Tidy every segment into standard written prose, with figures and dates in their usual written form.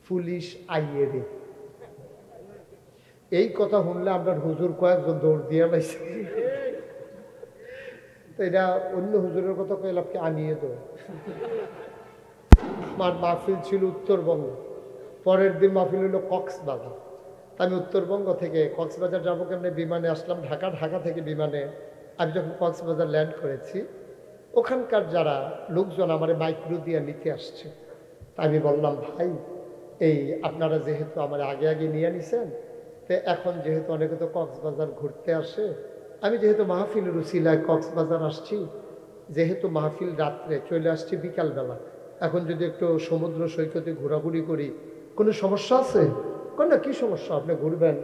Police আইয়ে রে। এই কথা শুনলে আপনার হুজুর কয়েকজন দৌড় দিয়ে পাইছে। তো এটা অন্য হুজুরের কথা কইলাম কি আনিয়ে তো। আমার মাহফিল ছিল উত্তরবঙ্গ, পরের দিন মাহফিল হলো কক্সবাজার। আমি উত্তরবঙ্গ থেকে কক্সবাজার যাবো কেমনি বিমানে আসলাম, ঢাকা থেকে বিমানে আমি যখন কক্সবাজার ল্যান্ড করেছি, ওখানকার যারা লোকজন আমার মাইক্রো দিয়ে নিতে আসছে। তা আমি বললাম, ভাই এই আপনারা যেহেতু আমার আগে আগে নিয়ে নিছেন, তো এখন যেহেতু অনেকে তো কক্সবাজার ঘুরতে আসে, আমি যেহেতু মাহফিলের উসিলায় কক্সবাজার আসছি, যেহেতু মাহফিল রাত্রে চলে আসছি বিকালবেলা, এখন যদি একটু সমুদ্র সৈকতে ঘোরাঘুরি করি কোনো সমস্যা আছে? না, কি সমস্যা, আপনি ঘুরবেন।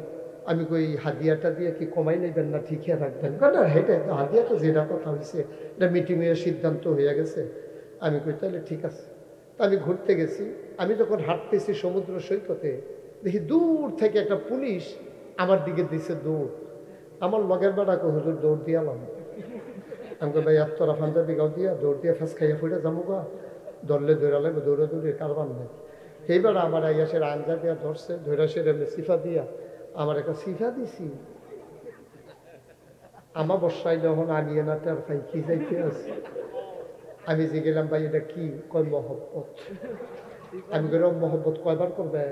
আমি কই হাদিয়াটা দিয়ে কি কমাই নেবেন না ঠিকই রাখবেন? না, হেঁটে হাদিয়াটা যেটা কথা হয়েছে এটা মিটিংয়ের সিদ্ধান্ত হয়ে গেছে। আমি কই তাহলে ঠিক আছে। তা আমি ঘুরতে গেছি, আমি যখন হাঁটতেছি সমুদ্র সৈকতে, দেখি দূর থেকে একটা পুলিশ আমার দিকে দিছে দৌড়। আমার লগের বেড়াকে হুজুর দৌড় দিয়ালাম। আমি কই ভাই এতটা পাঞ্জাবি গাও দিয়া দৌড় দিয়ে ফেস খাইয়া ফুটে যাবো গা, ধরলে দৌড়া লাগবে, দৌড়ে কারবার নাই। সেইবার আমার আইয়াসের আঞ্জা দিয়া ধরছে, ধৈরা সে সিফা দিয়া আমার একটা সিফা দিছি। আমার বর্ষায় যখন আনিয়ে না তার ভাই কি যাইতে আছে। আমি যে গেলাম, ভাই এটা কি? কয় মহব্বত। আমি গেলাম মহব্বত কয়বার করবে?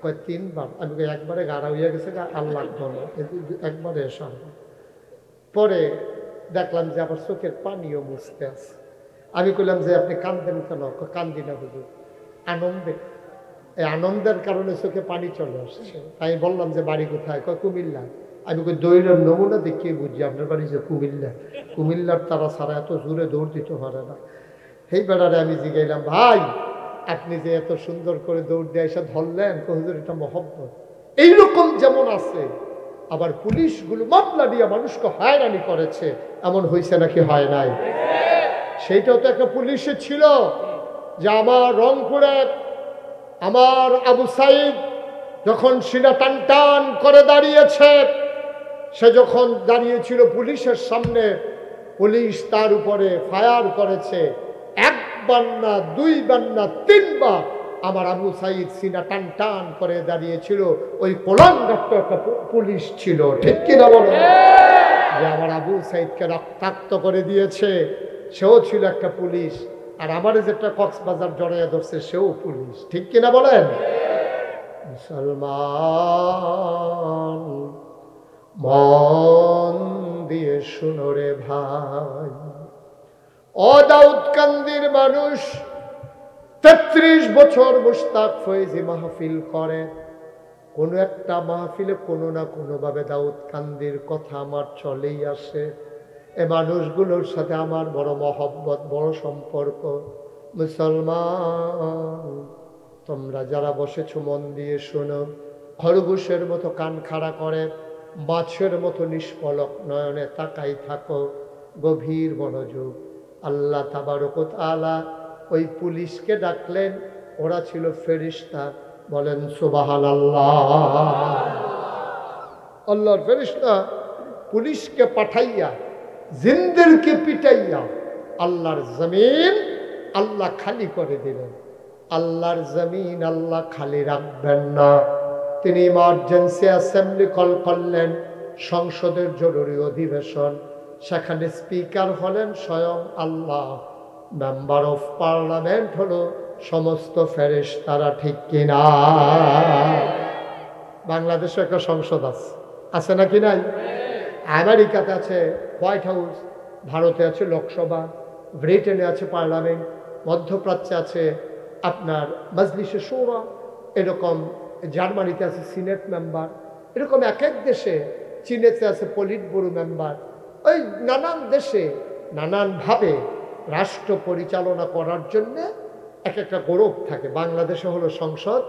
কয় 3 বার। আমি কই একবারে গাড়া হইয়া গেছে, আর লাগতো না, একবারে এসা। পরে দেখলাম যে আবার চোখের পানিও মুছতে আছে। আমি কইলাম যে আপনি কান্দেন কেন? কান্দি না হুজুর, আনন্দে, এই আনন্দের কারণে চোখে পানি চলে আসছে। আমি বললাম যে বাড়ি কোথায়? কয় কুমিল্লা। আমি কই দৌড়ের নমুনা দেখিয়ে বুঝছি আপনার বাড়ি যে কুমিল্লা। কুমিল্লার তারা ছাড়া এত জোরে দৌড় দিতে পারে না। সেই বেড়ারে আমি জিগাইলাম, ভাই আপনি যে এত সুন্দর করে দৌড় দিয়ে এসে ধরলেন, হুজুর এটা মহব্বত। এইরকম যেমন আছে, আবার পুলিশগুলো মামলা দিয়ে মানুষকে হয়রানি করেছে, এমন হয়েছে নাকি হয় নাই? সেইটাও তো একটা পুলিশে ছিল, যে আমার রংপুরে আমার আবু সাইদ যখন সিনা টান টান করে দাঁড়িয়েছে, সে যখন দাঁড়িয়েছিল পুলিশের সামনে, পুলিশ তার উপরে ফায়ার করেছে, 1 বার না 2 বার না 3 বার। আমার আবু সাইদ সিনা টান টান করে দাঁড়িয়েছিল, ওই কোলাঙ্গারটা একটা পুলিশ ছিল, ঠিক কিনা বলো? যে আমার আবু সাইদকে রক্তাক্ত করে দিয়েছে, সেও ছিল একটা পুলিশ। আর আমার যেটা কক্সবাজার জড়াইয়া ধরছে, সেও পুলিশ, ঠিক কিনা বলেন? মুসলমান মন দিয়ে শুনো রে ভাই, ও দাউদকান্দির মানুষ 33 বছর মুশতাক ফয়েজি মাহফিল করে। কোনো একটা মাহফিলে কোনো না কোনোভাবে দাউদকান্দির কথা আমার চলেই আসে। এ মানুষগুলোর সাথে আমার বড় মহব্বত, বড় সম্পর্ক। মুসলমান তোমরা যারা বসেছো মন দিয়ে শোনো, খরগোশের মতো কান খাড়া করে, মাছের মতো নিষ্পলক নয়নে তাকাই থাকো, গভীর মনোযোগ। আল্লাহ তাবারক ওয়া তাআলা ওই পুলিশকে ডাকলেন, ওরা ছিল ফেরেশতা। বলেন সুবহানাল্লাহ। আল্লাহর ফেরেশতা পুলিশকে পাঠাইয়া জিন্দেরকে পিটাইয়া আল্লাহর জমিন আল্লাহ খালি করে দিলেন। আল্লাহর জমিন আল্লাহ খালি রাখবেন না, তিনি ইমার্জেন্সি অ্যাসেম্বলি কল করলেন, সংসদের জরুরি অধিবেশন। সেখানে স্পিকার হলেন স্বয়ং আল্লাহ, মেম্বার অফ পার্লামেন্ট হলো সমস্ত ফেরেশতারা, ঠিক কিনা? বাংলাদেশে একটা সংসদ আছে নাকি নাই? আমেরিকাতে আছে হোয়াইট হাউস, ভারতে আছে লোকসভা, ব্রিটেনে আছে পার্লামেন্ট, মধ্যপ্রাচ্যে আছে আপনার মজলিসে শুরা, এরকম জার্মানিতে আছে সিনেট মেম্বার, এরকম এক এক দেশে, চীনেতে আছে পলিট ব্যুরো মেম্বার। ওই নানান দেশে নানানভাবে রাষ্ট্র পরিচালনা করার জন্য এক একটা গৌরব থাকে। বাংলাদেশে হলো সংসদ,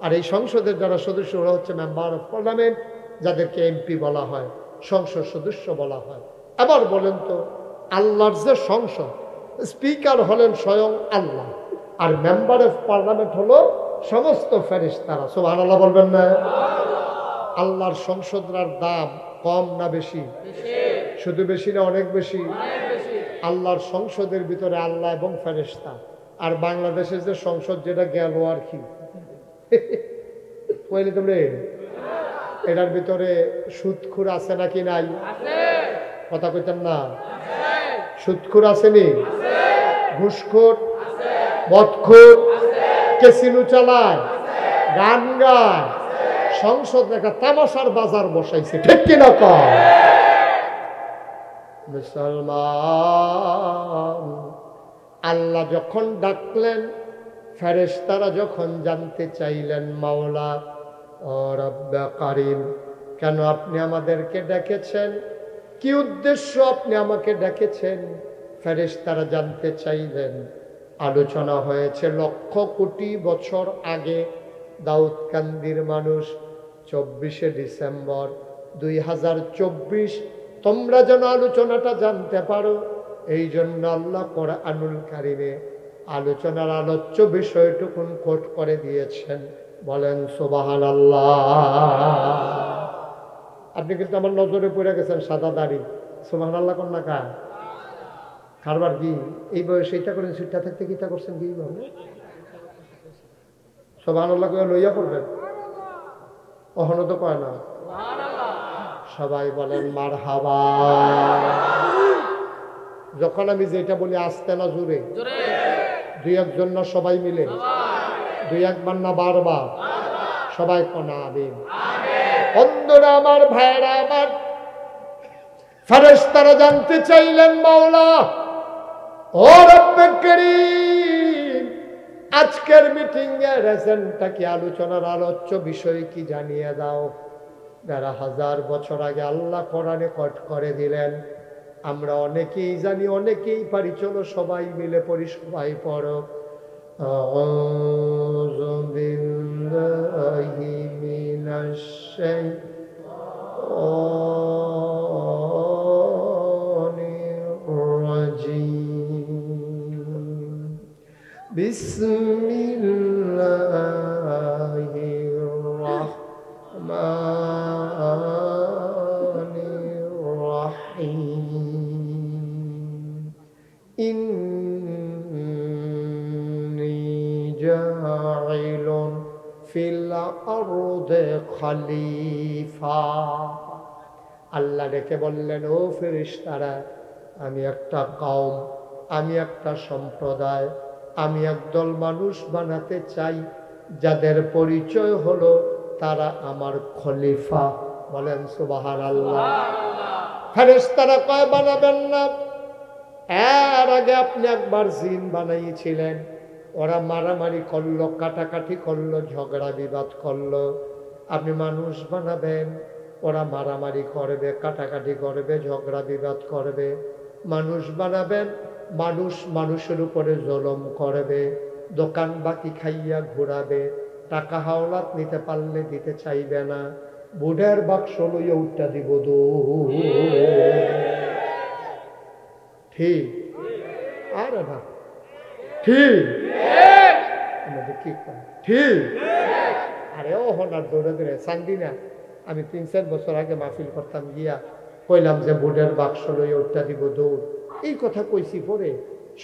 আর এই সংসদের যারা সদস্য ওরা হচ্ছে মেম্বার অফ পার্লামেন্ট, যাদেরকে এমপি বলা হয়, সংসদ সদস্য বলা হয়। আবার বলেন তো, আল্লাহর যে সংসদ, স্পিকার হলেন স্বয়ং আল্লাহ, আর মেম্বার অফ পার্লামেন্ট হলো সমস্ত ফেরেশতারা। সুবহানাল্লাহ বলবেন না? আল্লাহর সংসদরার দাম কম না বেশি? শুধু বেশি না অনেক বেশি? আল্লাহর সংসদের ভিতরে আল্লাহ এবং ফেরেশতা। আর বাংলাদেশের যে সংসদ, যেটা গেল আর কি, কইলে তোমরে এটার ভিতরে সুদখুর আছে নাকি নাই? কথা কইতেন না? সুদখুর আসেনি? ঘুষখোর, মদখোর, ক্যাসিনো চালায়, গান গায়, সংসদ একটা তামাশার বাজার বসাইছে, ঠিক কিনা কয়? মুসলমান, আল্লাহ যখন ডাকলেন, ফেরেশতারা যখন জানতে চাইলেন, মাওলা ও রব্বে কারীম, কেন আপনি আমাদেরকে ডেকেছেন? কি উদ্দেশ্য আপনি আমাকে ডেকেছেন? ফেরেশতারা জানতে চাইলেন। আলোচনা হয়েছে লক্ষ কোটি বছর আগে দাউদকান্দির মানুষ 24শে ডিসেম্বর 2024 তোমরা যেন আলোচনাটা জানতে পারো, এই জন্য আল্লাহ কোরআনুল কারীমে আলোচনার আলোচ্য বিষয়টুকুন কোট করে দিয়েছেন। বলেন সুবহানাল্লাহ। আপনি কিন্তু আমার নজরে পড়ে গেছেন, সাদা দাড়ি, সুবহানাল্লাহ কোন না কা কারবার কি এই বয়সে এটা করেন, সিটটা থাকতে কিটা করছেন কি ভাবে? সুবহানাল্লাহ কয়ে লইয়া পড়বেন, অহনো তো কয় না। সবাই বলেন মারহাবা। যখন আমি যেটা বলি আস্তে না জোরে? দুই একজন না সবাই মিলে? দুই একবার না বারবার? সবাই কোনা আমিন। বন্ধুরা আমার, ভাইরা আমার, ফেরেশতারা জানতে চাইলেন, মাওলা ও রব্বে কারীম, আজকের মিটিং এর এজেন্ডা কি, আলোচনার আলোচ্য বিষয় কি জানিয়ে দাও। ১,৫০০ বছর আগে আল্লাহ কোরআনে কোট করে দিলেন। আমরা অনেকেই জানি, অনেকেই পারি, চলো সবাই মিলে পড়ি, সবাই পড়ো। আউযু বিল্লাহি মিনাশ শাইতানির রাজীম। বিসমিল্লাহির রাহমানির রাহিম। ইন্নী জাইলুন ফিল আরদি খলিফা। আল্লাহ ডেকে বললেন, ও ফেরেশতারা, আমি একটা কওম, আমি একটা সম্প্রদায়, আমি একদল মানুষ বানাতে চাই, যাদের পরিচয় হলো তারা আমার খলিফা। বলেন সুবহানাল্লাহ। ফেরেশতারা কয় বানাবেন না, এর আগে আপনি একবার জিন বানাইছিলেন, ওরা মারামারি করলো, কাটাকাটি করলো, ঝগড়া বিবাদ করলো। আপনি মানুষ বানাবেন, ওরা মারামারি করবে, কাটাকাটি করবে, ঝগড়া বিবাদ করবে। মানুষ বানাবেন, মানুষ মানুষের উপরে জুলুম করবে, দোকান বাকি খাইয়া ঘোরাবে, টাকা হাওলাত নিতে পারলে দিতে চাইবে না, বুড়ের বাক্স লইয়া উঠা দিব ঠিক আর না ঠিক কি ঠিক? আরে ও হনার দৌড়ে দৌড়ে চান্দি না। আমি 3-4 বছর আগে মাহফিল করতাম, গিয়া কইলাম যে বুড়ের বাক্স লইয়া উঠা দিব দৌড়। এই কথা কইছি, পরে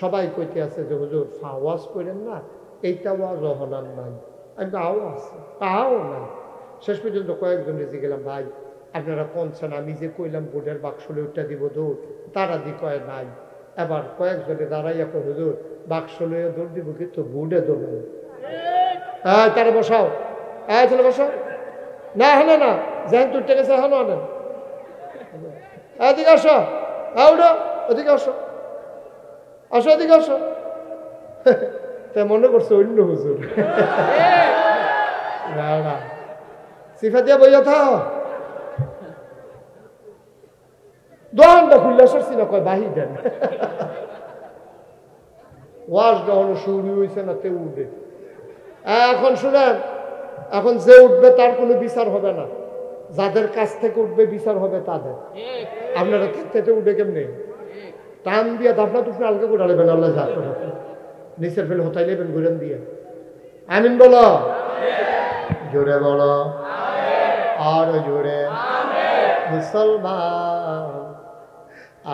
সবাই কইতে আছে যে হুজুর আওয়াজ করেন না, এইটা আওয়াজ অহনার নাই। আমি তো আওয়াজ তাও নাই। শেষ পর্যন্ত কয়েকজন রেজে গেলাম, ভাই আপনারা কনছেন, আমি যে কইলাম বুড়ের বাক্স লইয়া উঠা দিব দৌড়, তারা দি কয় নাই। এবার কয়েকজনে দাঁড়াইয়া কয়, হুজুর বাক্স লইয়া দৌড় দিব কিন্তু বুড়ে দৌড়। হ্যাঁ তারা বসাও, হ্যাঁ চলে বসাও। না হলে না, যেন তুলতে গেছে হলো না, এদিকে আসো, আউডো ওদিকে আসো, আসো এদিকে আসো। তাই মনে করছো অন্য হুজুর। না না, সিফা দিয়া বইয়া থাও, দোকানটা খুললে সরছি না, কয় বাহি দেন। ওয়াজটা হলো শুরু হয়েছে না, তে উঠবে। এখন শুনেন, এখন যে উঠবে তার কোনো বিচার হবে না, যাদের কাছ থেকে উঠবে বিচার হবে তাদের। আপনারা থেকে উঠে কেমনি টান দিয়ে দাপনা টুপনা আলগা করে আলেবেন, আল্লাহ যা করে নিচের ফেলে হতাই নেবেন ঘুরেন দিয়ে। আমিন বলো, জোরে বলো, আর জোরে। মুসলমান,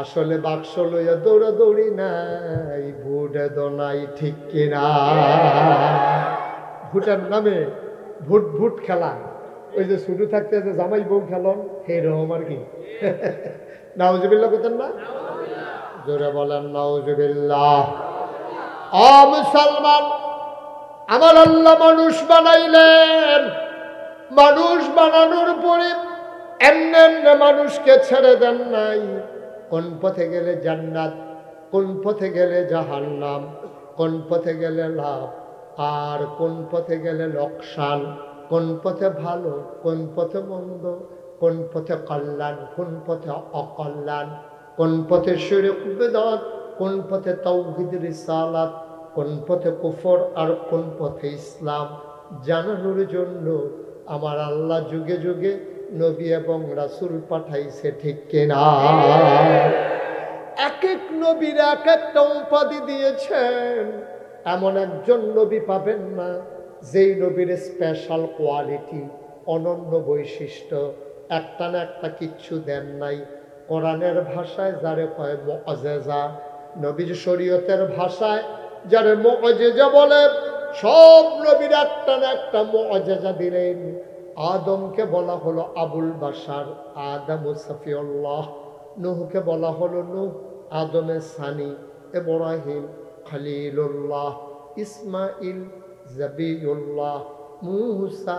আসলে বাক্স লইয়া দৌড়াদৌড়ি নাই, ভোট দো নাই, ঠিক কিনা? ভোটের নামে ভুট ভুট খেলা, ওই যে শুরু থাকতে যে জামাই বউ খেলন সেইরকম আর কি। নাউজুবিল্লাহ করতেন না? জোরে বলেন নাউজুবিল্লাহ। মুসলমান, আমার আল্লাহ মানুষ বানাইলেন, মানুষ বানানোর পরে এমনি এমনি মানুষকে ছেড়ে দেন নাই। কোন পথে গেলে জান্নাত, কোন পথে গেলে জাহান্নাম, কোন পথে গেলে লাভ আর কোন পথে গেলে লোকসান, কোন পথে ভালো কোন পথে মন্দ, কোন পথে কল্যাণ কোন পথে অকল্যাণ, কোন পথে শিরক বিদআত, কোন পথে তাওহীদ রিসালাত, কোন পথে কুফর আর কোন পথে ইসলাম জানানোর জন্য আমার আল্লাহ যুগে যুগে নবী এবং রাসূল পাঠাইছে, ঠিক কিনা? এক এক নবীর এক একটা উপাধি দিয়েছেন। এমন একজন নবী পাবেন না যেই নবীর স্পেশাল কোয়ালিটি, অনন্য বৈশিষ্ট্য একটা না একটা কিচ্ছু দেন নাই। কোরআনের ভাষায় যারে কয় মুআজিজা, নবীর শরীয়তের ভাষায় যারে মুআজিজা বলে, সব নবীর একটা না একটা মুআজিজা দিলেন। আদমকে বলা হলো আবুল বাশার, আদম সফিউল্লাহ। নূহকে বলা হলো নূহ, আদমের সানি। ইব্রাহিম খলিলুল্লাহ, ইসমাইল জাবিউল্লাহ, মূসা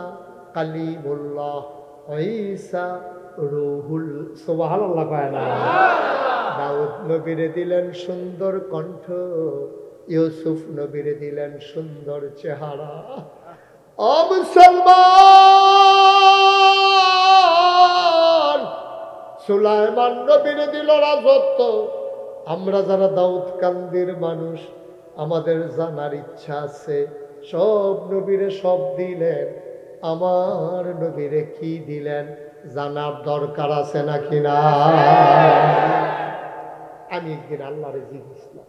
কালিমুল্লাহ, ঈসা রূহুল। সুবহানাল্লাহ কয় না? দাউদ নবীরে দিলেন সুন্দর কণ্ঠ, ইউসুফ নবীরে দিলেন সুন্দর চেহারা। মুসলমান, সুলাইমান নবীরে দিল রাজত্ব। আমরা যারা দাউদ কান্দির মানুষ, আমাদের জানার ইচ্ছা আছে সব নবীরে সব দিলেন, আমার নবীরে কি দিলেন জানার দরকার আছে নাকি না? আমি একদিন আল্লাহরে জিজ্ঞেসলাম,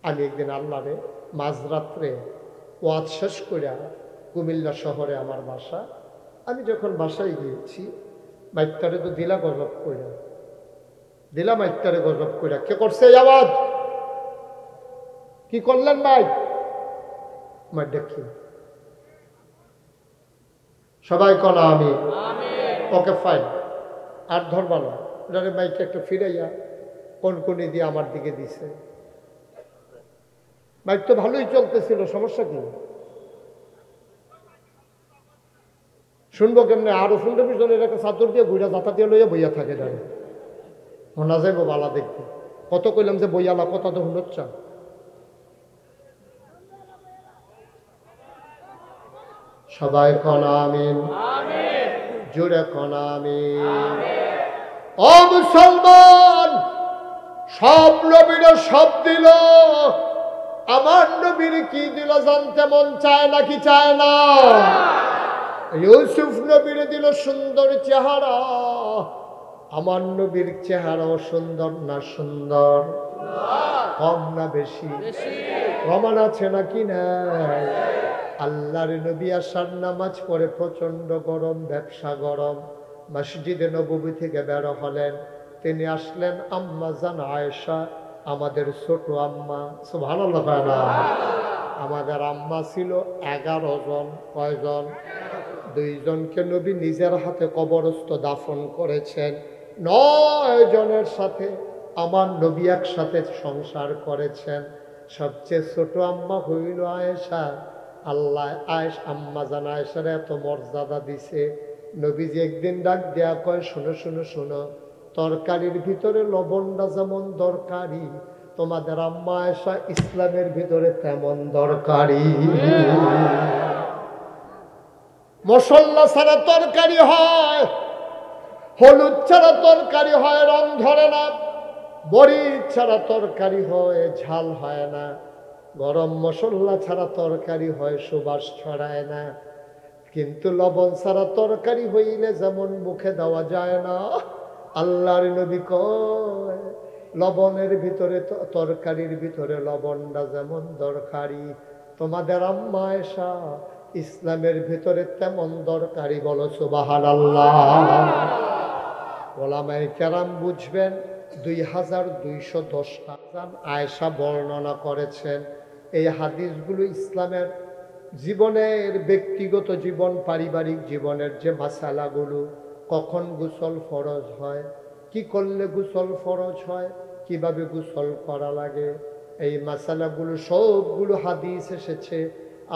আমি একদিন আল্লাহরে মাঝরাত্রে ওয়াজ শেষ করে, কুমিল্লা শহরে আমার বাসা, আমি যখন বাসায় গিয়েছি, মাইকটারে তো দিলা গজব করে দিলাম, মাইকটারে গজব করে। কে করছে এই আওয়াজ? কি করলেন মাইক? মাইক দেখি সবাই কনা আমি ওকে ফাইন আর ধরবা না। এটারে মাইকটা একটা ফিরাইয়া কোনকুনি দিয়ে আমার দিকে দিছে। মাইক তো ভালোই চলতেছিল, সমস্যা কি? শুনবো কেমনে? আরো শুনতে পিছনে একটা চাদর দিয়ে ঘুরা যাতা দিয়ে লইয়া বইয়া থাকে, জানে শোনা যাইব বালা দেখতে। কত কইলাম যে বইয়ালা, কথা তো শুনচ্ছা। সবাই কন আমিন, জোরে কন আমিন। ও মুসলমান, সব নবীরা সব দিল, আমার নবীর কি দিল জানতে মন চায় নাকি চায় না? ইউসুফ নবীরে দিল সুন্দর চেহারা, আমার নবীর চেহারাও সুন্দর না সুন্দর? কম না বেশি? প্রমাণ আছে নাকি নাই? আল্লাহর নবী আসার নামাজ পড়ে প্রচন্ড গরম, ব্যবসা গরম, মসজিদে নববী থেকে বের হলেন। তিনি আসলেন আম্মা জান আয়েশা, আমাদের ছোট আম্মা। সুবহানাল্লাহ। আমাদের আম্মা ছিল 11 জন। কয়জন? 2 জনকে নবী নিজের হাতে কবরস্থ দাফন করেছেন। 9 জনের সাথে আমার নবী একসাথে সংসার করেছেন। সবচেয়ে ছোট আম্মা হইল আয়েশা। আল্লাহ আম্মা জান আয়েশার এত মর্যাদা দিছে, নবীজি একদিন ডাক দেয়া কয়, শোনো শোনো শোনো, তরকারির ভিতরে লবণটা যেমন দরকারি, তোমাদের আম্মা আয়েশা ইসলামের ভিতরে তেমন দরকারি। মশলা ছাড়া তরকারি হয়, হলুদ ছাড়া তরকারি হয়, রং ধরে না। মরিচ ছাড়া তরকারি হয়, ঝাল হয় না। গরম মশলা ছাড়া তরকারি হয়, সুবাস ছড়ায় না। কিন্তু লবণ ছাড়া তরকারি হইলে যেমন মুখে দেওয়া যায় না, আল্লাহর নবী কয় লবণের ভিতরে, তরকারির ভিতরে লবণটা যেমন দরকারি, তোমাদের আম্মা আয়েশা ইসলামের ভিতরে তেমন দরকারি। বলো সুবহানাল্লাহ। ওলামায়ে কেরাম বুঝবেন, 2210 আয়েশা বর্ণনা করেছেন। এই হাদিসগুলো ইসলামের জীবনের ব্যক্তিগত জীবন, পারিবারিক জীবনের যে মাসালাগুলো, কখন গোসল ফরজ হয়, কি করলে গোসল ফরজ হয়, কিভাবে গোসল করা লাগে, এই মাসালাগুলো সবগুলো হাদিস এসেছে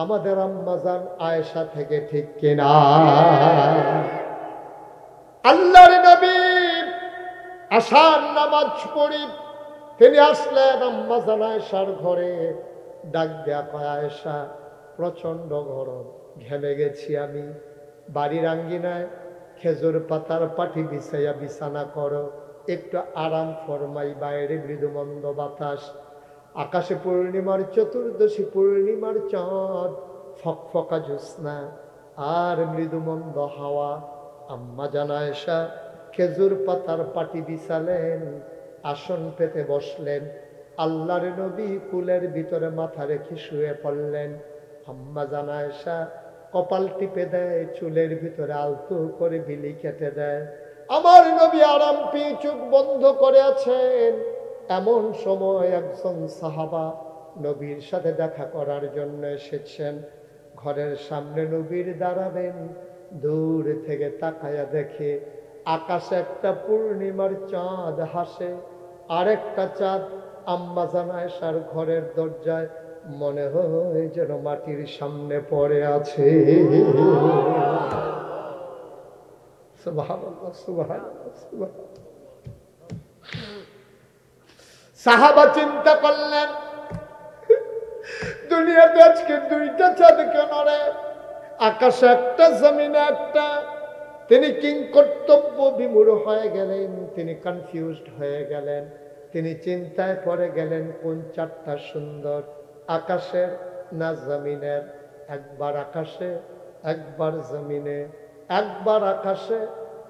আমাদের আম্মাজান আয়েশা থেকে, ঠিক কিনা? আল্লাহর নবী আশার নামাজ পড়ি তিনি আসলেন আম্মাজান আয়েশার ঘরে। ডাক দেয়া কয়, আয়েশা প্রচন্ড গরম, ঘেমে গেছি আমি, বাড়ির আঙ্গিনায় খেজুর পাতার পাটি বিছাইয়া বিছানা করো, একটু আরাম ফরমাই, বাইরে মৃদুমন্দ বাতাস, আকাশে পূর্ণিমার চতুর্দশী, পূর্ণিমার চাঁদ, ফকফকা জ্যোৎস্না আর মৃদুমন্দ হাওয়া। আম্মাজান আয়েশা খেজুর পাতার পাটি বিছালেন, আসন পেতে বসলেন, আল্লাহর নবী কুলের ভিতরে মাথা রেখে শুয়ে পড়লেন। আম্মাজান আয়েশা কপাল টিপে দেয়, চুলের ভিতরে আলতো করে বিলি কেটে দেয়। আমার নবী আরাম পেয়ে চোখ বন্ধ করে আছেন। এমন সময় একজন সাহাবা নবীর সাথে দেখা করার জন্য এসেছেন। ঘরের সামনে নবীর দাঁড়াবেন, দূর থেকে তাকায়া দেখে আকাশে একটা পূর্ণিমার চাঁদ হাসে, আরেকটা চাঁদ আম্মাজান আয়েশার ঘরের দরজায় মনে হয় যেন মাটির সামনে পড়ে আছে। সুবহানাল্লাহ, সুবহানাল্লাহ, সুবহানাল্লাহ। সাহাবা চিন্তা করলেন, দুনিয়াতে আজকে দুইটা চাঁদ কেন রে? আকাশে একটা, জমিনে একটা। তিনি কিংকর্তব্য বিমূঢ় হয়ে গেলেন, তিনি কনফিউজড হয়ে গেলেন, তিনি চিন্তায় পড়ে গেলেন কোন চাঁদটা সুন্দর, আকাশের না জমিনের? একবার আকাশে, একবার জমিনে, একবার আকাশে,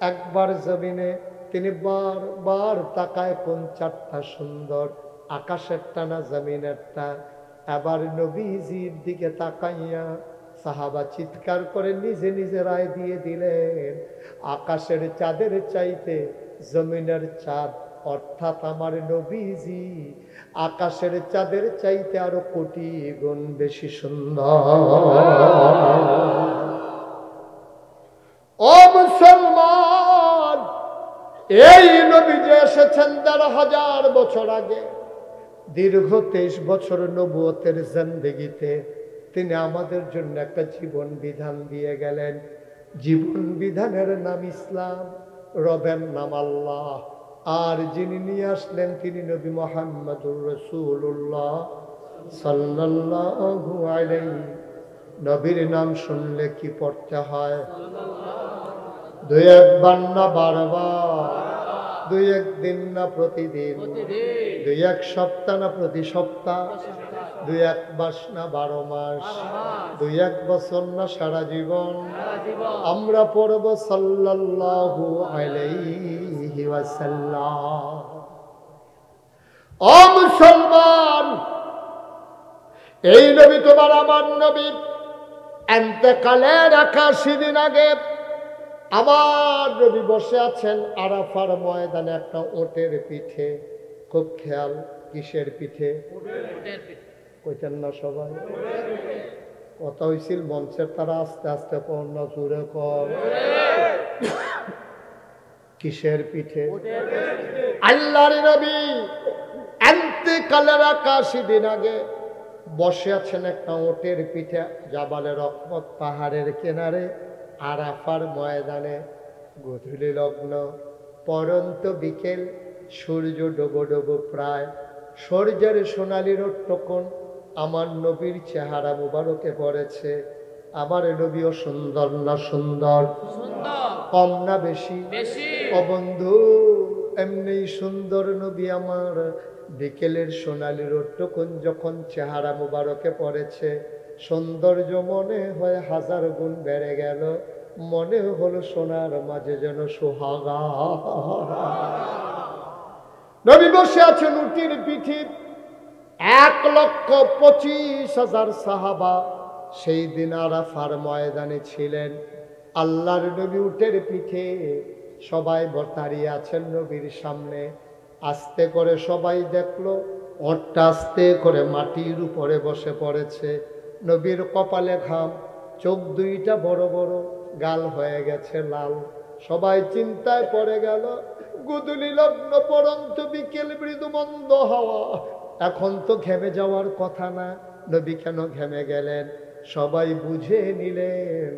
একবার জমিনে। তিনি বারবার তাকায় কোন চাঁদটা সুন্দর, আকাশেরটা না জমিনেরটা। এবার নবীজির দিকে তাকাইয়া সাহাবা চিৎকার করে নিজে নিজে রায় দিয়ে দিলেন, আকাশের চাঁদের চাইতে জমিনের চাঁদ, অর্থাৎ আমার নবীজি আকাশের চাঁদের চাইতে আরো কোটি গুণ বেশি সুন্দর। ও মুসলমান, এই নবী যে এসেছেন ১,৫০০ বছর আগে, দীর্ঘ ২৩ বছর নবুয়তের জিন্দেগিতে তিনি আমাদের জন্য একটা জীবন বিধান দিয়ে গেলেন। জীবন বিধানের নাম ইসলাম, রবের নাম আল্লাহ, আর যিনি নিয়ে আসলেন তিনি নবী মুহাম্মদুর রাসূলুল্লাহ সাল্লাল্লাহু আলাইহি। নবীর নাম শুনলে কি পড়তে হয়? দুই একবার না বারবার, দুই একদিন না প্রতিদিন, দুই এক সপ্তাহ না প্রতি সপ্তাহ, দুই এক মাস না 12 মাস, দুই এক বছর না সারা জীবন আমরা পড়ব সাল্লাল্লাহু আলাইহি ওয়াসাল্লাম। ও মুসলমান, এই নবী তোমার আমার নবী ইন্তেকালের ৮১ দিন আগে আমার নবী বসে আছেন আরাফার ময়দানে একটা ওটের পিঠে। খুব খেয়াল, কিসের পিঠে? কইতেন না সবাই? কথা হয়েছিল মঞ্চের তারা আস্তে আস্তে কর না, জোরে কর। কিসের পিঠে? আল্লাহর নবী ইন্তেকালের ৮১ দিন আগে বসে আছেন একটা ওটের পিঠে, জাবালে রহমত পাহাড়ের কিনারে আরাফার ময়দানে। গধূলি লগ্ন, পরন্ত বিকেল, সূর্য ডোবো ডোবো প্রায়, সূর্যের সোনালি রোট্টকন আমার নবীর চেহারা মুবারকে পড়েছে। আমার নবীও সুন্দর না সুন্দর? কম না বেশি? ও বন্ধু, এমনি সুন্দর নবী আমার, বিকেলের সোনালি রোট্টকন যখন চেহারা মুবারকে পড়েছে, সৌন্দর্য মনে হয় 1000 গুণ বেড়ে গেল। মনে হলো সোনার মাঝে যেন সোহাগা। নবী বসে আছেন উটির পিঠে। ১,২৫,০০০ সাহাবা সেই দিন আরাফার ময়দানে ছিলেন। আল্লাহর নবী উটের পিঠে, সবাই দাঁড়িয়ে আছেন নবীর সামনে। আস্তে করে সবাই দেখলো ওটটা আস্তে করে মাটির উপরে বসে পড়েছে। নবীর কপালে ঘাম, চোখ দুইটা বড় বড়, গাল হয়ে গেছে লাল। সবাই চিন্তায় পড়ে গেল, গুদুলি লগ্ন পরন্ত বিকেল মৃদু মন্দ হাওয়া, এখন তো ঘেমে যাওয়ার কথা না, নবী কেন ঘেমে গেলেন? সবাই বুঝে নিলেন,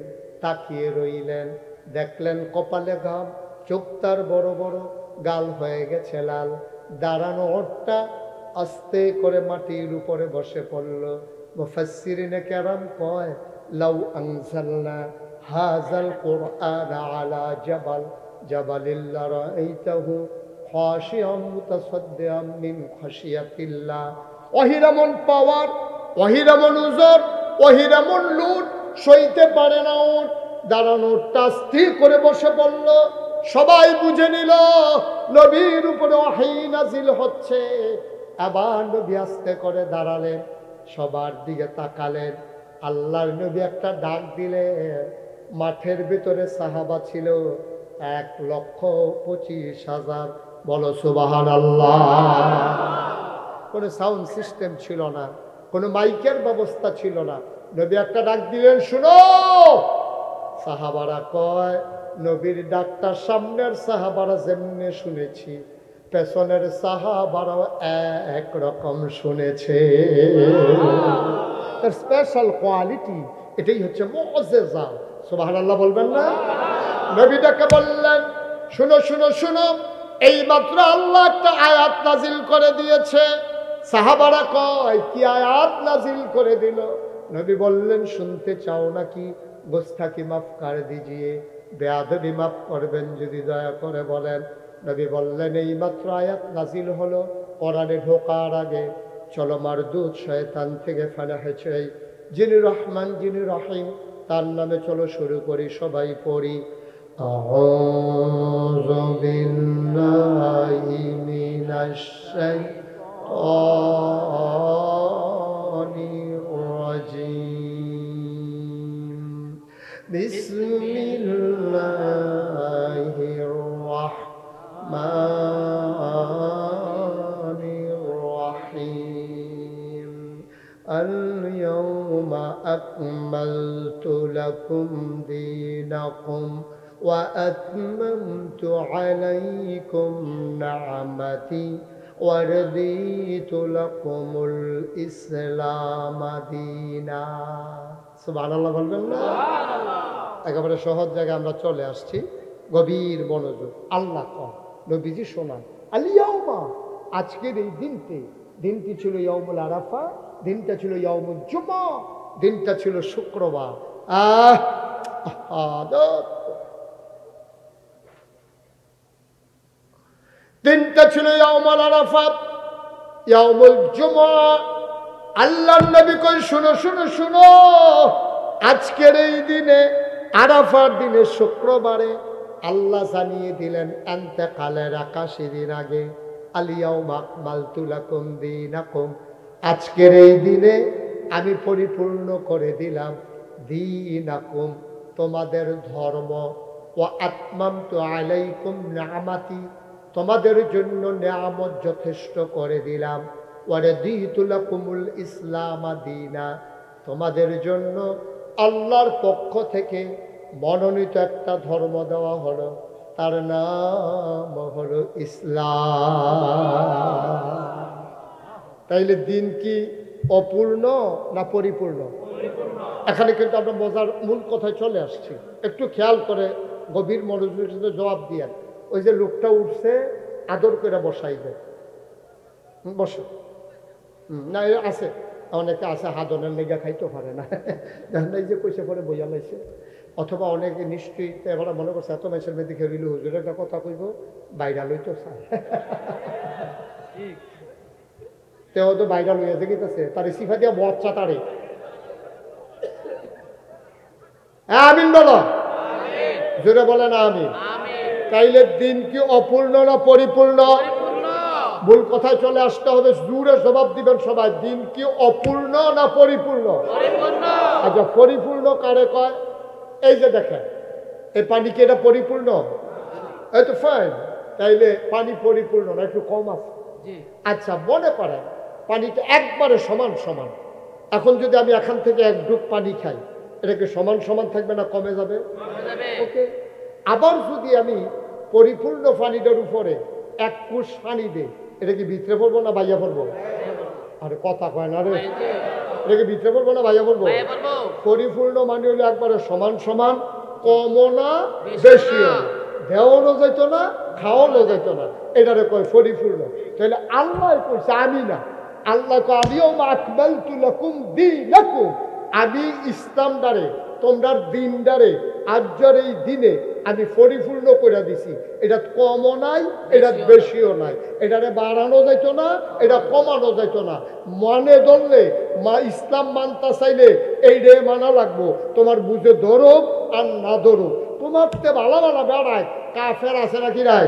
তাকিয়ে রইলেন, দেখলেন কপালে ঘাম, চোখ তার বড় বড়, গাল হয়ে গেছে লাল। দাঁড়ানো ওঠটা আস্তে করে মাটির উপরে বসে পড়ল। মুফাসসিরিনে কেরাম কয়, লাউ আনজালনা হাযাল কুরআন আলা জাবাল জাবালিল্লা রাআইতাহু খাশিয়াম মুতাসাদ্দিআম মিন খাশিয়াতিল্লাহ। ওহিরামন পাওয়ার, ওহিরামন উজর, ওহিরামন লুট সইতে পারে না ওট। দাঁড়ানোটা স্থির করে বসে পড়ল। সবাই বুঝে নিল নবীর উপরে ওহী নাজিল হচ্ছে। আবার নবী আস্তে করে দাঁড়ালেন, সবার দিকে তাকালেন। আল্লাহর নবী একটা ডাক দিলেন। মাঠের ভিতরে সাহাবা ছিল 1,25,000। বলো সুবহানাল্লাহ। কোনো সাউন্ড সিস্টেম ছিল না, কোনো মাইকের ব্যবস্থা ছিল না। নবী একটা ডাক দিলেন, শুনো। সাহাবারা কয়, নবীর ডাকটা সামনের সাহাবারা যেমনে শুনেছি, পেছনের সাহাবারাও একরকম শুনেছে। তার স্পেশাল কোয়ালিটি, এটাই হচ্ছে মুআজ্জিজা। সুবহানাল্লাহ বলবেন না? নবী ডাকে বললেন, শুনো শুনো শুনো, এই মাত্র আল্লাহ একটা আয়াত নাজিল করে দিয়েছে। সাহাবারা কয়, কি আয়াত নাজিল করে দিল? নবী বললেন, শুনতে চাও নাকি? গোস্তাকি মাফ করে দিজিয়ে, বেয়াদবি মাফ করবেন যদি দয়া করে বলেন। নবী বললেন, এই মাত্র আয়াত নাজিল হলো। কোরআনে ঢোকার আগে চলো মারদুদ শয়তান থেকে ফানা হয়েছে, যিনি রহমান যিনি রহিম, তার নামে চলো শুরু করি। সবাই পড়ি, আউযু বিল্লাহি মিনাশ শাইতানির রাজীম। বিসমিল্লাহির রাহমানির রাহিম। اليوم أكملت لكم دينكم وأتممت عليكم نعمتي ورضيت لكم الإسلام دينا। সুবহানাল্লাহ বলবেন না? একেবারে সহজ জায়গায় আমরা চলে আসছি, গভীর মনোযোগ। আল্লাহ কন, নবীজি শোনান, আল ইয়াউমা, আজকের এই দিনটি ছিল ইয়াউমুল আরাফা, দিনটা ছিল ইয়াউমুল জুমা, দিনটা ছিল শুক্রবার। দিনটা ছিল ইয়াউমুল আরাফা, ইয়াউমুল জুমা। আল্লাহর নবী কই, শুনো শুনো শুনো, আজকের এই দিনে, আরাফার দিনে, শুক্রবারে আল্লাহ জানিয়ে দিলেন ইন্তেকালের 81 দিন আগে, আল ইয়াউমা আকমালতু লাকুম দীনাকুম, আজকের এই দিনে আমি পরিপূর্ণ করে দিলাম দীনাকুম, তোমাদের ধর্ম, ওয়া আতমামতু আলাইকুম নিআমাতি, তোমাদের জন্য নিয়ামত যথেষ্ট করে দিলাম, ওয়া রাদিতু লাকুমুল ইসলাম দীনা, তোমাদের জন্য আল্লাহর পক্ষ থেকে মনোনীত একটা ধর্ম দেওয়া হলো, তার নাম হলো ইসলাম। তাইলে দিন কি অপূর্ণ না পরিপূর্ণ? এখানে কিন্তু আমরা মজার মূল কথায় চলে আসছি, একটু খেয়াল করে গভীর মনোযোগের সাথে জবাব দিয়ে। ওই যে লোকটা উঠছে, আদর করে বসাইবে, বসো। না আছে, অনেকে আছে হাদনের লেগা খাইতে পারে না, এই যে কইসে পরে বইয়া লাইছে। অথবা অনেকে নিশ্চয়ই এবার মনে করছে এত মেসের মেয়ে দিকে রিলু হুজুর একটা কথা কইব, বাইরা লইতো চায়, তেও তো বাইরা লইয়া গেছে, তার সিফা দিয়া বচ্চা তারে। আমিন বলো, জোরে বলে না আমিন। তাইলে দিন কি অপূর্ণ না পরিপূর্ণ? ভুল কথায় চলে আসতে হবে, জোরে জবাব দিবেন সবাই, দিন কি অপূর্ণ না পরিপূর্ণ? আচ্ছা, পরিপূর্ণ কারে কয়? এই যে দেখেন, এই পানি কি এটা পরিপূর্ণ? এই তো ফাইন, তাইলে পানি পরিপূর্ণ না, একটু কম আছে। আচ্ছা, মনে করেন পানিটা একবারে সমান সমান, এখন যদি আমি এখান থেকে এক ডুব পানি খাই, এটা কি সমান সমান থাকবে না কমে যাবে? ওকে। আবার যদি আমি পরিপূর্ণ পানিটার উপরে এক কুশ পানি দিই, এটা কি ভিতরে পড়বো না বাইয়া পড়বো? আরে কথা কয় না রে, এটা কি ভিতরে পড়বো না বাইয়া পড়বো? পরিপূর্ণ মানে হলো একবারে সমান সমান, কমও না বেশিও না, দেওয়ানো যাইতো না খাওয়ানো যাইতো না, এটারে কয় পরিপূর্ণ। তাহলে আল্লাহ কইছে, আমি না। আল্লাহ কয় আলিয়াউমা আকমালতু লাকুম দীনাকুম, আমি ইসলাম দ্বারে তোমরার দিন দ্বারে আজকের এই দিনে আমি পরিপূর্ণ করে দিছি। এটা কমও নাই, এটা বেশিও নাই, এটারে বাড়ানো যাইত না, এটা কমানো যাইত না। মানে ধরলে ইসলাম মানতে চাইলে এই রে মানা লাগবো, তোমার বুঝে ধরো আর না ধরো। তোমার তে ভালো ভালো বেড়ায় কাফের আছে নাকি নাই?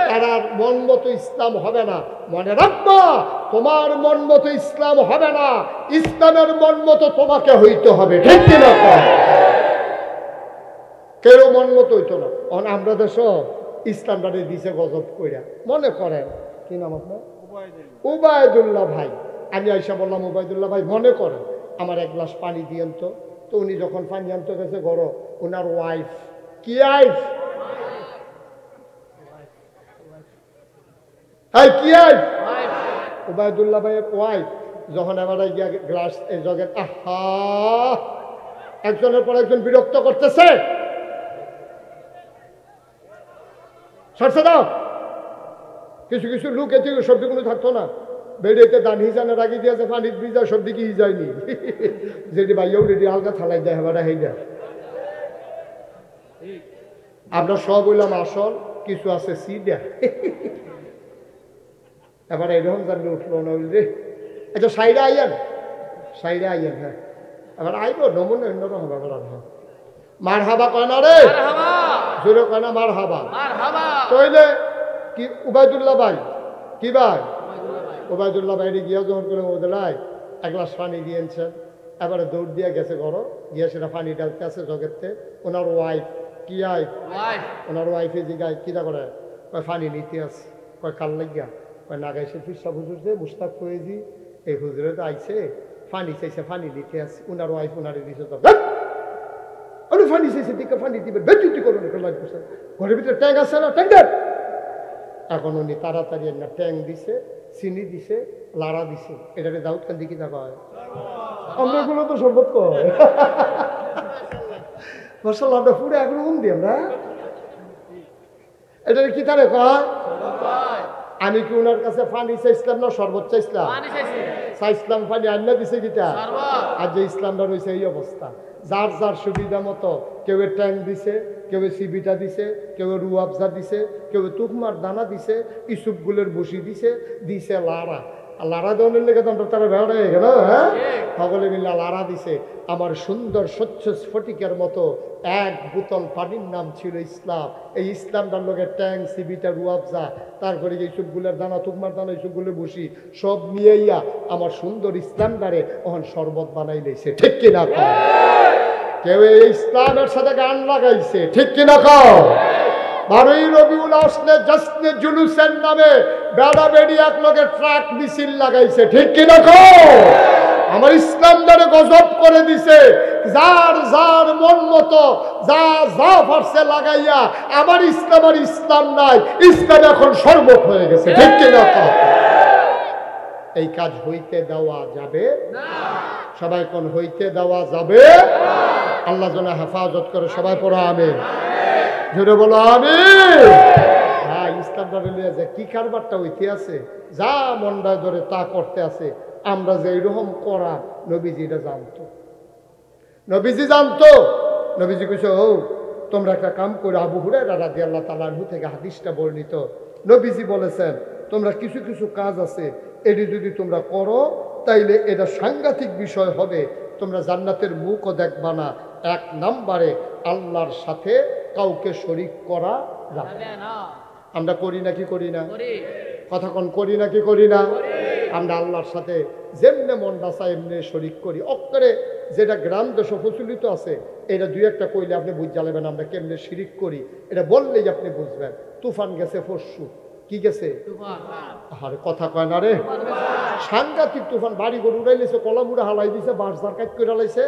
তারা মন মতো ইসলাম হবে না। মনে রাখবা, তোমার মন মতো ইসলাম হবে না, ইসলামের মন মতো তোমাকে হইতে হবে। ঠিক কিনা? কেউ মন মতো হইতো না। আমরা দেশ ইসলামটা দিছে গজব কইরা। মনে করেন কি নাম আপনার? উবায়দুল্লাহ ভাই। আমি আইসা বললাম, উবায়দুল্লাহ ভাই মনে করেন আমার এক গ্লাস পানি দিয়েন তো। তো উনি যখন পানি আনতে গেছে ঘর, ওনার ওয়াইফ, কি আইফ? কি আইফ? উবায়দুল্লাহ ভাইয়ের ওয়াইফ যখন আমার গিয়া গ্লাস এই জগের, আহা, একজনের পর একজন বিরক্ত করতেছে, সরষে দাও। কিছু কিছু লোক এতে সবদিগুলো থাকতো না, বেড়েতে দান হিসানের আগে দিয়েছে পানির ভিজা, সব দিকে যায়নি, যেটি ভাইয়াও রেডি হালকা থালাই যায়, হেবাটা হয়ে যায়। আমরা সব বললাম আসল, কিছু আছে সিডা। এবার এরকম জানলে উঠলো না, বুঝলি? আচ্ছা সাইডে আইয়েন, সাইডে আইয়েন। হ্যাঁ, এবার আইব নমুনা অন্যরকম হবে। মার হাবা কয় না রে, জোরে কয় না মার হাবা। তইলে কি উবায়দুল্লাহ ভাই, কি ভাই? উবায়দুল্লাহ বাইরে গিয়া যখন করে ওদেলাই এক গ্লাস পানি দিয়েছেন, এবারে দৌড় দিয়ে গেছে ঘর, গিয়ে সেটা পানি ডালতে আছে জগেরতে। ওনার ওয়াইফ, কি আইফ? ওনার ওয়াইফে জিগায় কিনা করে, কয় পানি নিতে আছে। কয় কাল লাগিয়া? কয় না গাইছে ফিরসা হুজুরছে মুস্তাক কয়েছি, এই হুজুরে তো আইছে, পানি চাইছে, পানি নিতে আছে। ওনার ওয়াইফ ওনারে দিছে, আমি পানি চাইছে দিকে পানি দিবেন, বেচুতি করুন, ঘরের ভিতরে ট্যাঙ্ক আছে না, ট্যাঙ্ক দেন। এখন উনি তাড়াতাড়ি না ট্যাঙ্ক দিছে, চিনি দিছে, লাড়া দিছে। এটাকে দাউদ কান্দি কি থাকা হয়, আমরা গুলো তো সম্ভব কয় মশলা আমরা পুরো এগুলো মন দিই আমরা। এটা কি তারে কয়? আমি কি ওনার কাছে পানি চাইছিলাম না শরবত চাইছিলাম? চাইছিলাম পানি, আন্না দিছে কিটা? আর যে ইসলামটা রয়েছে এই অবস্থা, যার যার সুবিধা মতো কেউ ট্যাঙ্ক দিছে, কেউ সিবিটা দিছে, কেউ রুয়াবজা দিছে, কেউ তুকমার দানা দিছে, ইসুপগুলের বসি দিছে, দিছে লাড়া। লাড়া দেওয়ার লেগে তো তারা বেড়া হয়ে গেল। হ্যাঁ, সকলে মিল্লা লাড়া দিছে। আমার সুন্দর স্বচ্ছ স্ফটিকের মতো এক বোতল পানির নাম ছিল ইসলাম। এই ইসলামটার লোকে ট্যাঙ্ক, সিবিটা, রুয়াবজা, তারপরে এইসবগুলোর দানা, তুকমার দানা, এইসবগুলো বসি সব নিয়েইয়া আমার সুন্দর ইসলামটারে ওখান শরবত বানাই লেছে। ঠিক কিনা কও? কেউ এই ইসলামের সাথে গান লাগাইছে। ঠিক কিনা কও? 12ই রবিউল আসলে জশ্নে জুলুসের নামে বেড়া বেড়ি এক লোকের ট্রাক মিছিল লাগাইছে। ঠিক কিনা কও? আমার ইসলামটারে গজব করে দিছে। যার যার মন মতো যা যা পারছে লাগাইয়া আমার ইসলাম আর ইসলাম নাই, ইসলাম এখন শরবত হয়ে গেছে। ঠিক কিনা কও? এই কাজ হইতে দেওয়া যাবে না। সবাই কোন হইতে দেওয়া যাবে? আল্লাহ যেন হেফাজত করে। সবাই পড়ো আমিন, জোরে বলো আমিন। হ্যাঁ, ইসলামটা বলিয়া যে কি কারবারটা হইতে আছে, যা মনটা ধরে তা করতে আছে। আমরা যে এইরকম করা নবীজি এটা জানতো, নবীজি জানতো। নবীজি কইছে, ও তোমরা একটা কাম করে, আবু হুরায়রা রাদিয়াল্লাহু তাআলা আনহু থেকে হাদিসটা বর্ণিত, নবীজি বলেছেন তোমরা কিছু কিছু কাজ আছে, এটি যদি তোমরা করো তাইলে এটা সাংঘাতিক বিষয় হবে, তোমরা জান্নাতের মুখও দেখবা না। 1 নম্বরে আল্লাহর সাথে কাউকে শরীক করা যাবে না। আমরা করি নাকি করি না? কথা কোন করি নাকি করি না? আমরা আল্লাহর সাথে যেমনে মনটা চায় এমনি শরীক করি। অক্ষরে যেটা গ্রাম দেশ প্রচলিত আছে, এটা 2-1টা কইলে আপনি বুঝ জ্বালাবেন আমরা কেমনে শিরিক করি। এটা বললেই আপনি বুঝবেন। তুফান গেছে পরশু, কি গেছে? আরে কথা কয় না রে, সাংঘাতিক তুফান। বাড়ি ঘর উড়াইলেছে, কলামুড়া হালাই দিছে, বাঁশঝাড় কাট করে লাইছে,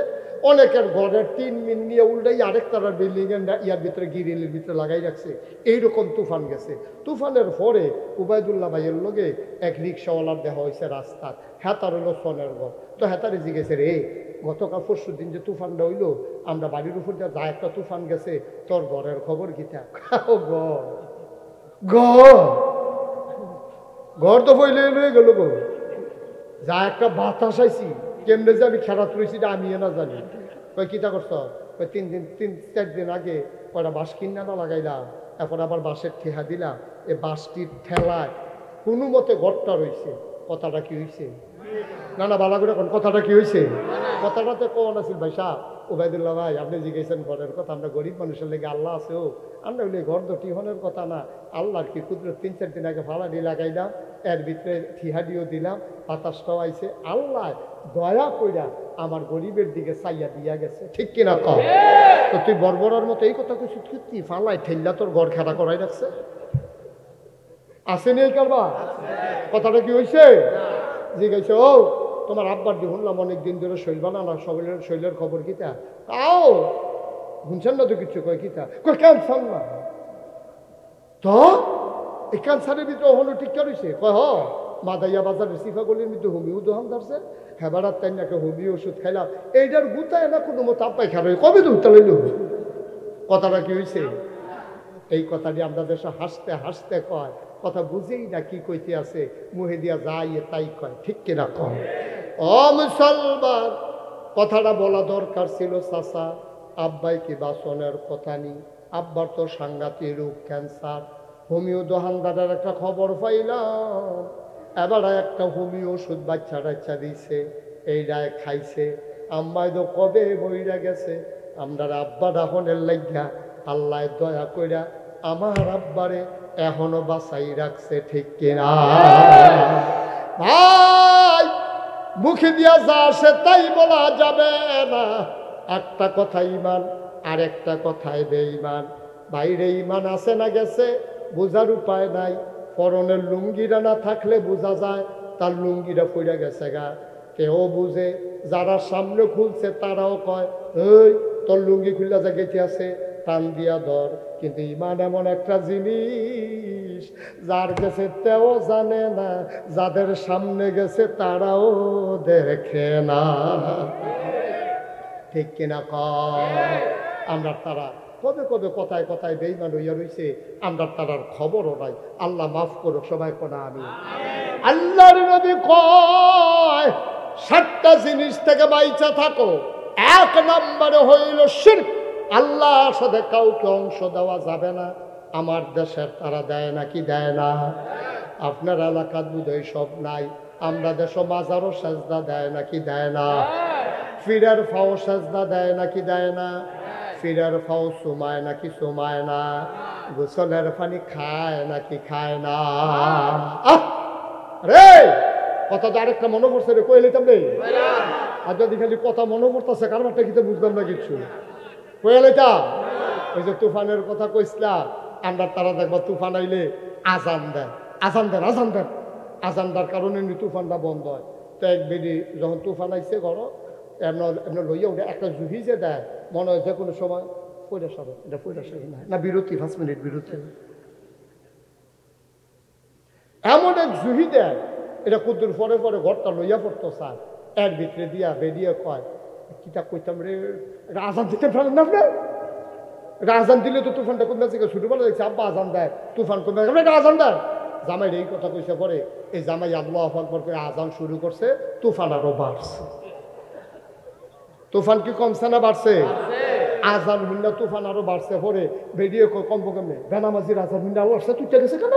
অনেকের ঘরের টিন মিন নিয়ে উল্টাই আরেক তারার বিল্ডিং এর ইয়ার ভিতরে গিরিলের ভিতরে লাগাই রাখছে। এইরকম তুফান গেছে। তুফানের পরে উবায়দুল্লাহ ভাইয়ের লগে এক রিক্সাওয়ালার দেখা হয়েছে রাস্তার, হেতার হইল সনের ঘর। তো হেতারে জিগেছে, রে গতকাল পরশু দিন যে তুফানটা হইলো, আমরা বাড়ির উপর দিয়ে যা একটা তুফান গেছে, তোর ঘরের খবর গীতা ঘর তো বইলে লয়ে গেল গো, যা একটা বাতাস আইছি, কেমনে যে আমি খেলাত রয়েছি আমি না জানি। কই কিতা করছ? কই 3-4 দিন আগে কয়টা বাঁশ কিনা না লাগাইলাম, এখন আবার বাঁশের ঠেহা দিলাম, এ বাঁশটির ঠেলায় কোনো মতে ঘরটা রয়েছে। কথাটা কি হয়েছে? না না বালা করে এখন কথাটা কি হয়েছে? কথাটাতে কোন আছিল ভাই সাহ উবায়দুল্লাহ ভাই, আপনি জিজ্ঞেসেন ঘরের কথা, আমরা গরিব মানুষের লেগে আল্লাহ আছে ও, আমরা বলি ঘর তো টিহনের কথা না, আল্লাহর কি কুদরত। 3-4 দিন আগে ফালাডি লাগাইলাম, এর ভিতরে ঠিহাডিও দিলাম, বাতাসটাও আইছে, আল্লাহ দয়া কইরা আমার গরিবের দিকে চাইয়া দিয়া গেছে। ঠিক কিনা কম? তো তুই বর্বরার মতো এই কথা কইছিস, কি ফালাই ঠেল্লা তোর ঘর খেলা করাই রাখছে? আসেনি এই কারবা? কথাটা কি হয়েছে? জিজ্ঞাসা, ও তোমার আব্বার দিয়ে শুনলাম অনেকদিন ধরে শৈল বানানা, শৈলের খবর কিতা? তাও শুনছেন না তো কিছু? কয় কিতা? কয় ক্যান্সার না তো, এই ক্যান্সারের ভিতরে হলো ঠিক রয়েছে। কয় হ মাদাইয়া বাজারের সিফাগলির মধ্যে হোমিও দোকান ধরছে, হেবারার তাই নাকি হোমিও ওষুধ খাইলাম, এইটার গুতায় না কোনো মতো আব্বাই খাবে, কবে তো উত্তা লইল। কথাটা কি হয়েছে? এই কথাটি আমরা দেশে হাসতে হাসতে কয়, কথা বুঝেই না কি কইতে আছে, মুহে দিয়া যাই তাই কয়। ঠিক কিনা কয়? ও মুসলমান, কথাটা বলা দরকার ছিল চাচা, আব্বাই কি বাসনের কথা নি, আব্বার তো সাংঘাতিক রোগ ক্যান্সার। হোমিও দোকানদারের একটা খবর পাইলাম, এবার একটা হোমিও ওষুধ বাচ্চা টাচ্চা দিছে, এইটাই খাইছে, আম্মাই তো কবে বইরা গেছে। আমরা আব্বা ডাহনের লাগিয়া আল্লাহ দয়া কইরা আমার আব্বারে এখনো বাঁচাই রাখছে। ঠিক কিনা ভাই? মুখে দিয়া যা আসে তাই বলা যাবে না। একটা কথা ইমান, আর একটা কথায় বেঈমান। বাইরে ইমান আছে না গেছে বোঝার উপায় নাই। পরনের লুঙ্গিটা না থাকলে বোঝা যায় তার লুঙ্গিটা পড়ে গেছে গা। কেউ বুঝে, যারা সামনে খুলছে তারাও কয়, এই তোর লুঙ্গি খুললা যা গেছে আছে, টান দিয়া ধর। কিন্তু ইমান এমন একটা জিনিস, যার গেছে তেও জানে না, যাদের সামনে গেছে তারাও দেখে না। ঠিক কিনা কয়? আমরা তারা কবে কবে কথায় কথায় বেঈমান হইয়া রইছে, আমরা তারার খবরও নাই। আল্লাহ মাফ করুক সবাই কোনা আমি। আল্লাহর নবী কয় 7টা জিনিস থেকে বাইচা থাকো। 1 নম্বরে হইল শিরক, আল্লাহর সাথে কাউকে অংশ দেওয়া যাবে না। আমার দেশের তারা দেয় নাকি দেয় না? আপনার এলাকার বুঝই সব নাই, আমরা দেশ মাজারও সেজদা দেয় নাকি দেয় না? ফিরার ফাও সেজদা দেয় নাকি দেয় না? ফিরার ফাও সুমায় নাকি সুমায় না? গোসলের পানি খায় নাকি খায় না? রে কথা তো আরেকটা মনে পড়ছে রে, কই লিতাম রে? আর যদি খালি কথা মনে পড়তেছে, কারবারটা কিন্তু বুঝলাম না কিছু। কই লিতাম? ওই যে তুফানের কথা কইছিলাম, আমরা তারা দেখবা তুফান আইলে আজান দেন, আজান দেন, আজান দেন, আজান দেওয়ার কারণে তুফানটা বন্ধ হয়। তো এক বেদি যখন তুফান আইসে ঘর এমন লইয়া উঠে একটা জুহি যে দেয়, মনে হয় যে কোনো সময় পয়লা সাবে, এটা পয়লা সাবে না, বিরতি 5 মিনিট বিরতি। এমন এক জুহি দেয়, এটা কুদ্দুর পরে পরে ঘরটা লইয়া পড়তো স্যার, এর ভিতরে দিয়া বেরিয়ে কয়, কিতা কইতাম রে, এটা আজান দিতে পারেন না আপনার? এটা আজান দিলে তো তুফানটা কমে আছে, ছোটবেলা দেখছি আব্বা আজান দেয়, তুফান কমে আছে, এটা আজান দেয়। জামাই এই কথা কইছে পরে, এই জামাই আল্লাহু আকবার করে আজান শুরু করছে, তুফান আরো বাড়ছে। তুফান কি কমছে না বাড়ছে? আজান হুন্না তুফান আরো বাড়ছে। পরে বেরিয়ে কম কমে বেনামাজির আজান হুন্না আল্লাহ তুই গেছে কেন?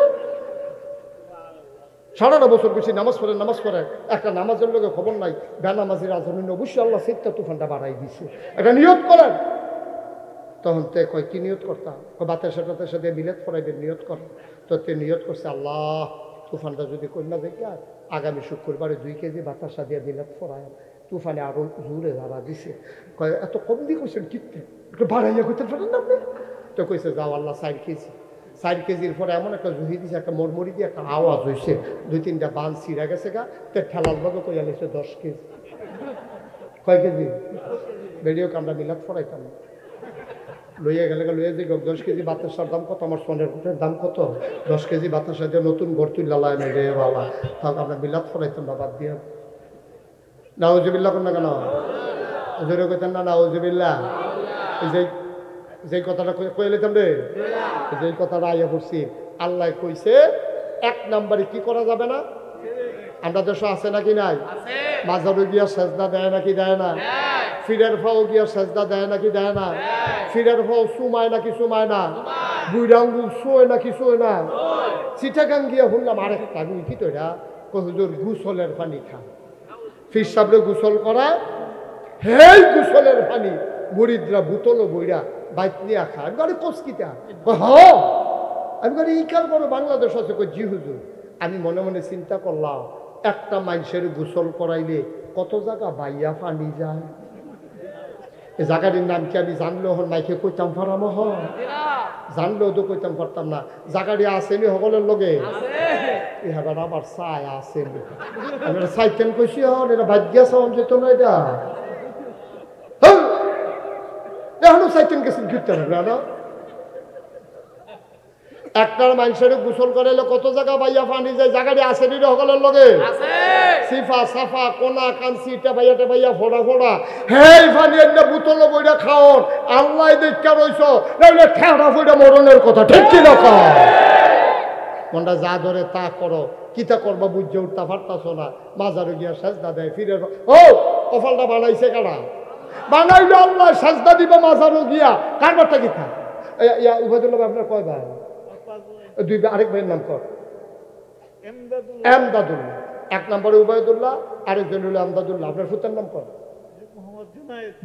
18 বছর বেশি নামাজ পড়ে একটা নামাজের লোকের খবর নাই, বেনামাজির আজান হুন্না অবশ্যই আল্লাহ সেটা তুফানটা বাড়াই দিছে, এটা নিয়ত করেন। তখন তে কয় কি নিয়ত করতাম? বাতের সাথে মিলাদ পড়াইবেন, নিয়ত কর। তো তে নিয়ত করছে, আল্লাহ তুফানটা যদি কন্যা দেখে আগামী শুক্রবারে 2 কেজি বাতাসা দিয়ে মিলাদ পড়ায়। তুফানে আরো জোরে ধারা দিছে, কয় এত কম দিয়ে কইছেন কি একটু বাড়াইয়া করতে পারেন না আপনি? তো কইছে যাও আল্লাহ 4 কেজি 4 কেজির পরে এমন একটা জুহি দিছে, একটা মরমরি দিয়ে একটা আওয়াজ হয়েছে, 2-3টা বান ছিঁড়া গেছে গা, তো ঠেলার লগে কইয়া লিখছে 10 কেজি। কয় কেজি? বেরিয়েও আমরা মিলাদ ফরাইতাম না, লইয়া গেলে লইয়া যে 10 কেজি বাতাসার দাম কত, আমার সোনের ফুটের দাম কত, 10 কেজি বাতাসা দিয়ে নতুন ঘর তুললা লাই না রে বাবা, তাহলে আমরা মিলাদ ফরাইতাম না, বাদ দিয়া। নাউজুবিল্লাহ কোন না কেন জোরে কইতেন না নাউজুবিল্লাহ? এই যে কথাটা কয়ে নিতাম রে, যে কথাটা আইয়া পড়ছি, আল্লাহ কইছে 1 নম্বরে কি করা যাবে না। আমরা দেশে আছে নাকি নাই? মাজারু গিয়া সেজদা দেয় নাকি দেয় না? ফিরের ফাও গিয়া সেজদা দেয় নাকি দেয় না? ফিরের ফাও সুমায় নাকি সুমায় না? বুইরা আঙ্গুল শোয় নাকি শোয় না? চিটাগাং গিয়া শুনলাম আরেকটা কি তো এটা, হুজুর গুসলের পানি খা, ফির সাবরে গুসল করা, হেই গুসলের পানি মুরিদরা বুতল বইরা বাইক নিয়ে খা। আমি গাড়ি কসকিটা আমি গাড়ি ইকার বড় বাংলাদেশ আছে, জি হুজুর। আমি মনে মনে চিন্তা করলাম, একটা মানুষের গোসল করাইলে কত জায়গা বাইয়া পানি যায়। এই জায়গাটির নাম কি আমি জানলেও হন মাইকে কইতাম পারাম, জানলেও তো কইতাম পারতাম না। জায়গাটি আসেনি সকলের লগে, এবার আবার চায় আসেনি, আমি চাইতেন কইছি হন, এটা ভাগ্যা চাওয়ান যেত না, এটা এখনো চাইতেন গেছেন কীর্তন না। একটার মানুষের গোসল করাইলে কত জায়গা বাইয়া পানি যায়, জায়গাটি আসেনি সকলের লগে, সিফা সাফা কোনা কানসি টেবাইয়া টেবাইয়া ফোড়া ফোড়া, হেই পানি একটা বুতল বইটা খাওন, আল্লাহ দেখা রইছ, নাহলে ঠেড়া ফইটা মরণের কথা, ঠিক কি না? মনটা যা ধরে তা করো, কিতা করবা বুঝে উঠতা পারতাছ না, মাজারে গিয়া সেজদা দেয়, ফিরে ও অফালটা বানাইছে কারা? বানাইলো আল্লাহ, সেজদা দিবা মাজারে গিয়া, কারবারটা কিতা? উবাইদুল্লাহ আপনার কয় ভাই? 2 ভাই, আরেক ভাইয়ের নাম কর এমদাদুল্লাহ। 1 নম্বরে উবাইদুল্লাহ, আরেকজন হলো এমদাদুল্লাহ। আপনার ফুতার নাম কর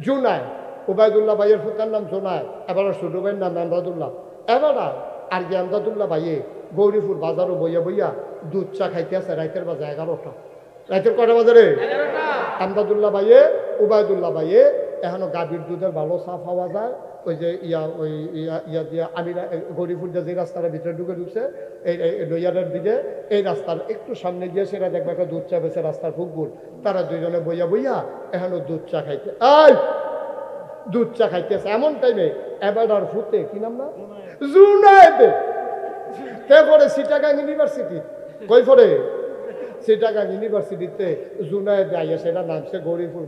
জুনায়। উবাইদুল্লাহ ভাইয়ের ফুতার নাম জুনায়, এবার ছোট ভাইয়ের নাম এমদাদুল্লাহ। এবার আর কি এমদাদুল্লাহ ভাইয়ে গৌরীপুর বাজারও বইয়া বইয়া দুধ চা খাইতে আছে, রাইতের বাজে 11টা। রাইতের কয়টা বাজারে? এমদাদুল্লাহ ভাইয়ে উবাইদুল্লাহ ভাইয়ে এখনো গাভীর দুধের ভালো চা পাওয়া যায়। ওই যে ইয়া দিয়া আমি গৌরীপুর যে রাস্তার ভিতরে ঢুকছে এই নৈয়ারের দিকে, এই রাস্তার একটু সামনে গিয়ে সেটা দেখবে একটা দুধ চা বেছে রাস্তার ফুকগুল, তারা দুইজনে বইয়া বইয়া এখনো দুধ চা খাইতে দুধ চা খাইতেছে। এমন টাইমে এবার ফুটে কি নাম না জুনায়েদ, কে পড়ে চিটাগাং ইউনিভার্সিটি, কই পড়ে চিটাগাং ইউনিভার্সিটিতে জুনায়েদ আইয়া সেটা নামছে গৌরীপুর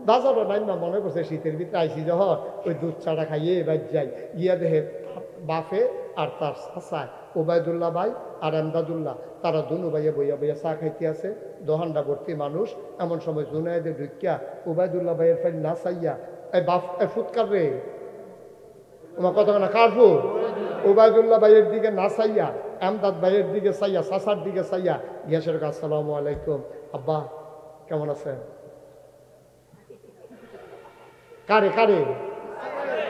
বাজারও নাম না, মনে করছে শীতের ভিতরে আইসি যখন ওই দুধ চাটা খাইয়ে এবার যাই গিয়া দেখে বাফে আর তার চাচায় ওবায়দুল্লাহ ভাই আর এমদাদুল্লাহ, তারা দুনু ভাইয়া বইয়া বইয়া চা খাইতে আছে, দোহানটা ভর্তি মানুষ। এমন সময় জুনায়েদে ঢুকিয়া ওবায়দুল্লাহ ভাইয়ের ফাইল না চাইয়া এই বাফ ফুৎকার রে তোমার কথা না কার ফুট, ওবায়দুল্লাহ ভাইয়ের দিকে না চাইয়া এমদাদ ভাইয়ের দিকে চাইয়া, চাচার দিকে চাইয়া গিয়াসের আসসালামু আলাইকুম আব্বা কেমন আছেন? কারে কারে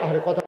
আরে কথা